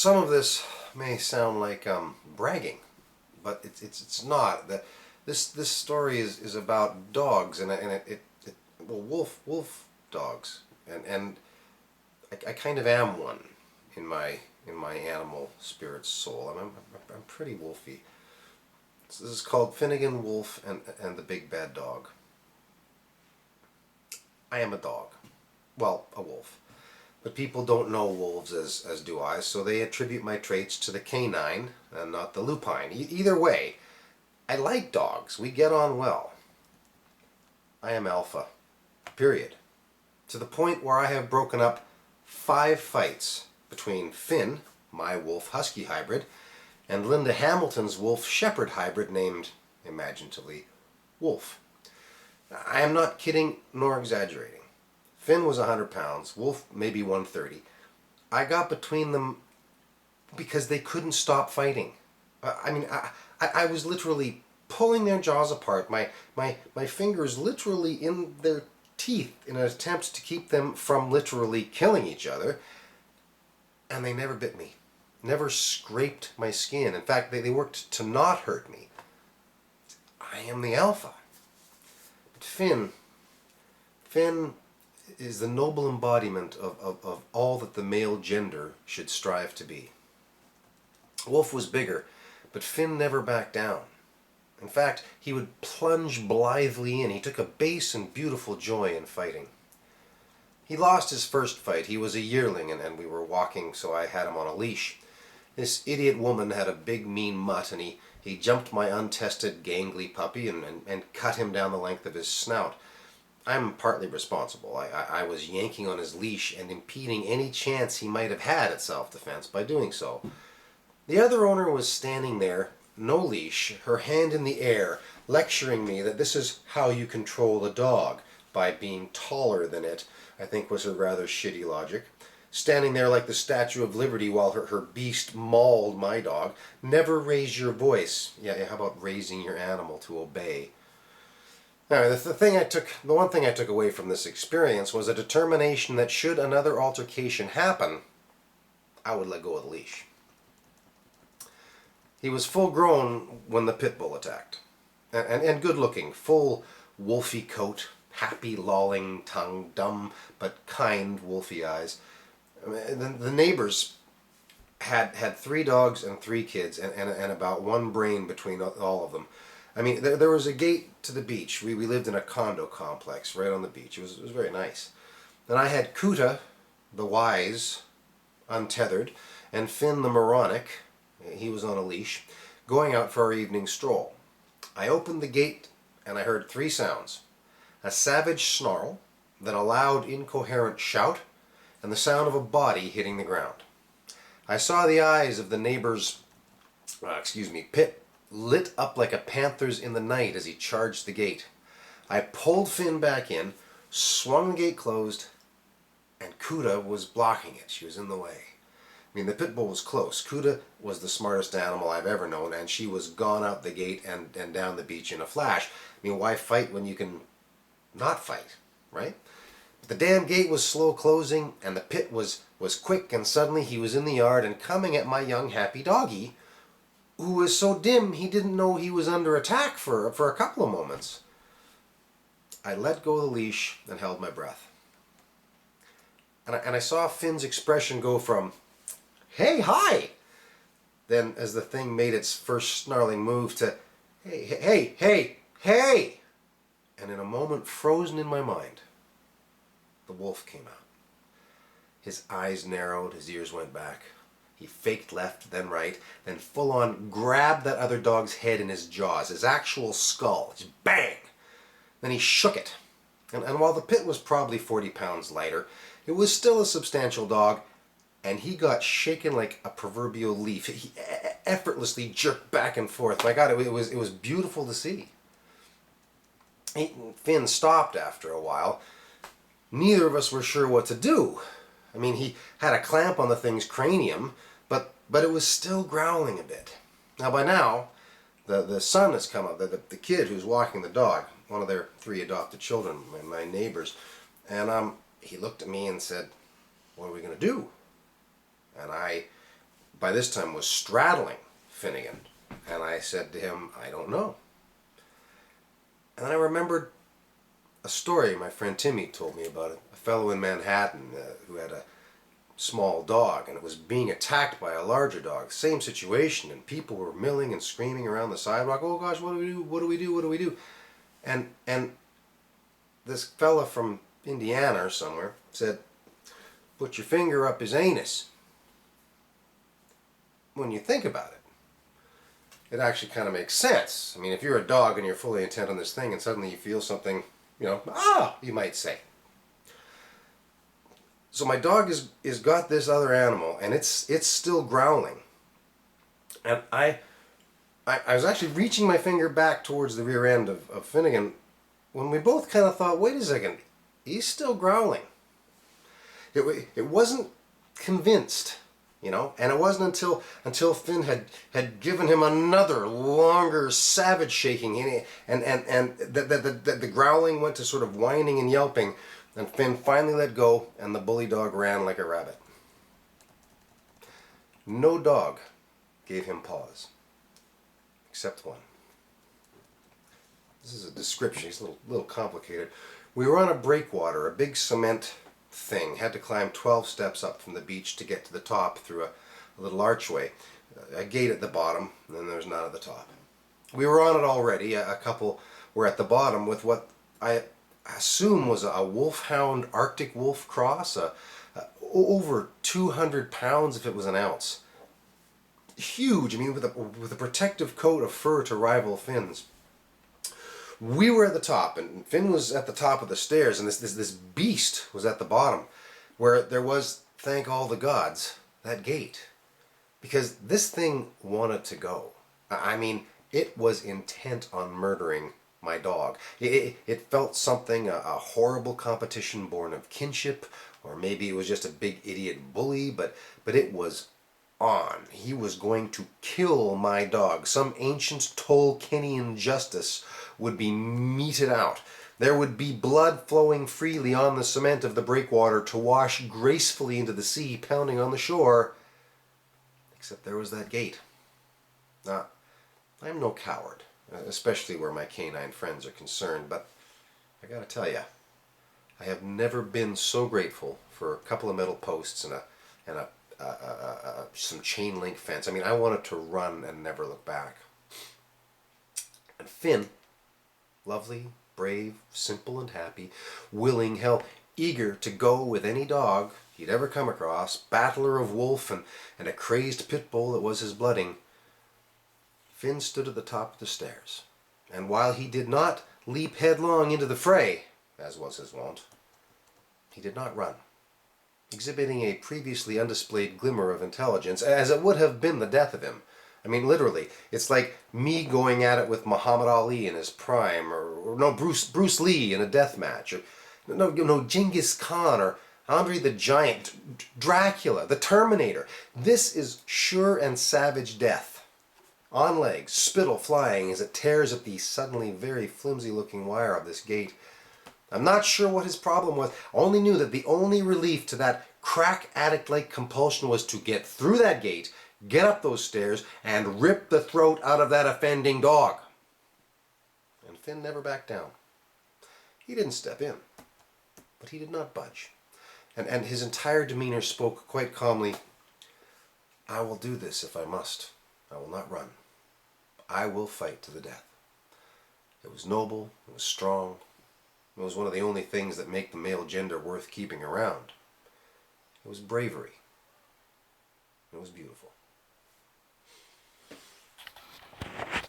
Some of this may sound like bragging, but it's not. This story is about dogs, and well, wolf dogs, and I kind of am one in my animal spirit soul. I'm pretty wolfy. This is called Finnegan Wolf and the Big Bad Dog. I am a dog. Well, a wolf. But people don't know wolves as do I, so they attribute my traits to the canine and not the lupine. Either way, I like dogs. We get on well. I am alpha. Period. To the point where I have broken up 5 fights between Finn, my wolf-husky hybrid, and Linda Hamilton's wolf-shepherd hybrid named, imaginatively, Wolf. I am not kidding nor exaggerating. Finn was 100 pounds, Wolf maybe 130. I got between them because they couldn't stop fighting. I was literally pulling their jaws apart, my fingers literally in their teeth in an attempt to keep them from literally killing each other, and they never bit me, never scraped my skin. In fact, they worked to not hurt me. I am the alpha. But Finn is the noble embodiment of all that the male gender should strive to be. Wolf was bigger, but Finn never backed down. In fact, he would plunge blithely in. He took a base and beautiful joy in fighting. He lost his first fight. He was a yearling, and we were walking, so I had him on a leash. This idiot woman had a big mean mutt, and he jumped my untested gangly puppy and cut him down the length of his snout. I'm partly responsible. I was yanking on his leash and impeding any chance he might have had at self-defense by doing so. The other owner was standing there, no leash, her hand in the air, lecturing me that this is how you control a dog, by being taller than it, I think was her rather shitty logic. Standing there like the Statue of Liberty while her beast mauled my dog. Never raise your voice. Yeah, how about raising your animal to obey? Now, the one thing I took away from this experience was a determination that should another altercation happen, I would let go of the leash. He was full grown when the pit bull attacked. And good looking, full wolfy coat, happy lolling tongue, dumb but kind wolfy eyes. The neighbors had 3 dogs and 3 kids and about 1 brain between all of them. I mean, there was a gate to the beach. We lived in a condo complex right on the beach. It was very nice. Then I had Kuta, the wise, untethered, and Finn the moronic, he was on a leash, going out for our evening stroll. I opened the gate and I heard 3 sounds. A savage snarl, then a loud incoherent shout, and the sound of a body hitting the ground. I saw the eyes of the neighbor's, pit lit up like a panther's in the night as he charged the gate. I pulled Finn back in, swung the gate closed, and Kuta was blocking it. She was in the way. I mean, the pit bull was close. Kuta was the smartest animal I've ever known, and she was gone out the gate and down the beach in a flash. I mean, why fight when you can not fight, right? But the damn gate was slow closing, and the pit was quick, and suddenly he was in the yard and coming at my young happy doggy, who was so dim he didn't know he was under attack for a couple of moments. I let go of the leash and held my breath. And I saw Finn's expression go from, "Hey, hi!" Then, as the thing made its first snarling move, to, "Hey, hey, hey, hey!" And in a moment frozen in my mind, the wolf came out. His eyes narrowed, his ears went back. He faked left, then right, then full on grabbed that other dog's head in his jaws, his actual skull, just bang! Then he shook it. And while the pit was probably 40 pounds lighter, it was still a substantial dog, and he got shaken like a proverbial leaf. He effortlessly jerked back and forth. My God, it was beautiful to see. Finn stopped after a while. Neither of us were sure what to do. I mean, he had a clamp on the thing's cranium, but it was still growling a bit. Now, by now, the son has come up, the kid who's walking the dog, one of their 3 adopted children, my neighbors, and he looked at me and said, "What are we going to do?" And I by this time was straddling Finnegan. And I said to him, I don't know. And then I remembered a story my friend Timmy told me about a fellow in Manhattan who had a small dog, and it was being attacked by a larger dog. Same situation, and people were milling and screaming around the sidewalk. Oh gosh, what do we do? What do we do? What do we do? And this fella from Indiana or somewhere said, put your finger up his anus. When you think about it, it actually kind of makes sense. I mean, if you're a dog and you're fully intent on this thing and suddenly you feel something, you might say. So my dog is got this other animal, and it's still growling. And I was actually reaching my finger back towards the rear end of Finnegan when we both kind of thought, wait a second, he's still growling. It wasn't convinced, and it wasn't until Finn had given him another longer savage shaking, and the growling went to sort of whining and yelping. And Finn finally let go, and the bully dog ran like a rabbit. No dog gave him pause, except one. This is a description. It's a little complicated. We were on a breakwater, a big cement thing. Had to climb 12 steps up from the beach to get to the top through a little archway. A gate at the bottom, and then there's none at the top. We were on it already. A couple were at the bottom with what I assume was a wolfhound Arctic wolf cross, over 200 pounds if it was an ounce. Huge, I mean, with a protective coat of fur to rival Finn's. We were at the top, and Finn was at the top of the stairs, and this beast was at the bottom, where there was, thank all the gods, that gate. Because this thing wanted to go. I mean, it was intent on murdering my dog. It felt something, a horrible competition born of kinship, or maybe it was just a big idiot bully, but it was on. He was going to kill my dog. Some ancient Tolkienian justice would be meted out. There would be blood flowing freely on the cement of the breakwater to wash gracefully into the sea, pounding on the shore. Except there was that gate. Now, I'm no coward, especially where my canine friends are concerned, but I gotta tell you, I have never been so grateful for a couple of metal posts and some chain link fence. I mean, I wanted to run and never look back. And Finn, lovely, brave, simple and happy, willing, hell, eager to go with any dog he'd ever come across, battler of wolf and a crazed pit bull that was his blooding, Finn stood at the top of the stairs, and while he did not leap headlong into the fray, as was his wont, he did not run, exhibiting a previously undisplayed glimmer of intelligence, as it would have been the death of him. I mean, literally, it's like me going at it with Muhammad Ali in his prime, or no, Bruce Lee in a death match, or no, Genghis Khan, or Andre the Giant, Dracula, the Terminator. This is sure and savage death. On legs, spittle flying as it tears at the suddenly very flimsy-looking wire of this gate. I'm not sure what his problem was. I only knew that the only relief to that crack addict-like compulsion was to get through that gate, get up those stairs, and rip the throat out of that offending dog. And Finn never backed down. He didn't step in, but he did not budge. And his entire demeanor spoke quite calmly, I will do this if I must. I will not run. I will fight to the death. It was noble, it was strong, it was one of the only things that make the male gender worth keeping around. It was bravery. It was beautiful.